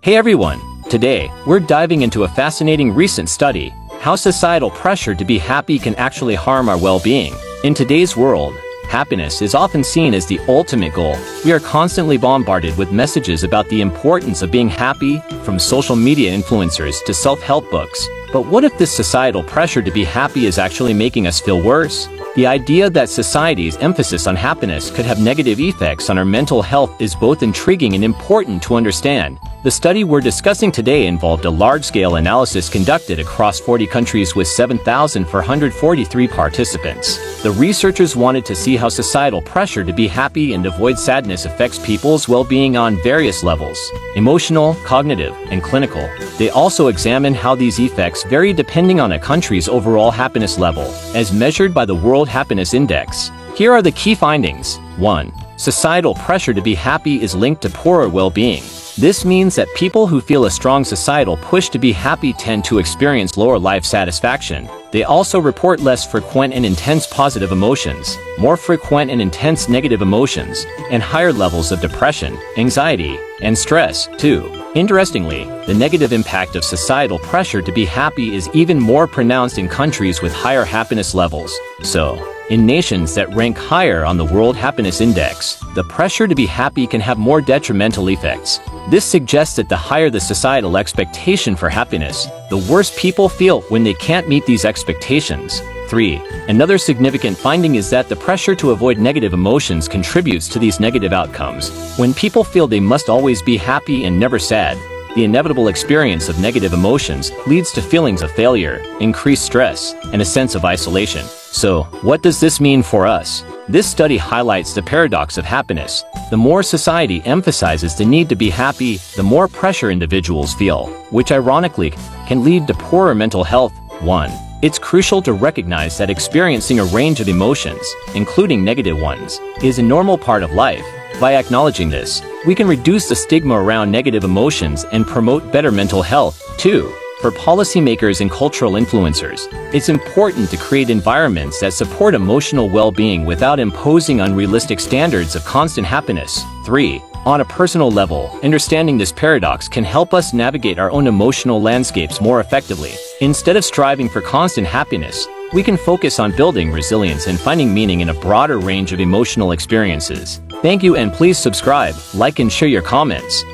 Hey everyone! Today, we're diving into a fascinating recent study, how societal pressure to be happy can actually harm our well-being. In today's world, happiness is often seen as the ultimate goal. We are constantly bombarded with messages about the importance of being happy, from social media influencers to self-help books. But what if this societal pressure to be happy is actually making us feel worse? The idea that society's emphasis on happiness could have negative effects on our mental health is both intriguing and important to understand. The study we're discussing today involved a large-scale analysis conducted across 40 countries with 7,443 participants. The researchers wanted to see how societal pressure to be happy and avoid sadness affects people's well-being on various levels: emotional, cognitive, and clinical. They also examined how these effects vary depending on a country's overall happiness level, as measured by the World Happiness Index. Here are the key findings. 1. Societal pressure to be happy is linked to poorer well-being. This means that people who feel a strong societal push to be happy tend to experience lower life satisfaction. They also report less frequent and intense positive emotions, more frequent and intense negative emotions, and higher levels of depression, anxiety, and stress, too. Interestingly, the negative impact of societal pressure to be happy is even more pronounced in countries with higher happiness levels. So, in nations that rank higher on the World Happiness Index, the pressure to be happy can have more detrimental effects. This suggests that the higher the societal expectation for happiness, the worse people feel when they can't meet these expectations. 3. Another significant finding is that the pressure to avoid negative emotions contributes to these negative outcomes. When people feel they must always be happy and never sad, the inevitable experience of negative emotions leads to feelings of failure, increased stress, and a sense of isolation. So, what does this mean for us? This study highlights the paradox of happiness. The more society emphasizes the need to be happy, the more pressure individuals feel, which ironically can lead to poorer mental health. 1. It's crucial to recognize that experiencing a range of emotions, including negative ones, is a normal part of life. By acknowledging this, we can reduce the stigma around negative emotions and promote better mental health. 2. For policymakers and cultural influencers, it's important to create environments that support emotional well-being without imposing unrealistic standards of constant happiness. 3. On a personal level, understanding this paradox can help us navigate our own emotional landscapes more effectively. Instead of striving for constant happiness, we can focus on building resilience and finding meaning in a broader range of emotional experiences. Thank you, and please subscribe, like, and share your comments.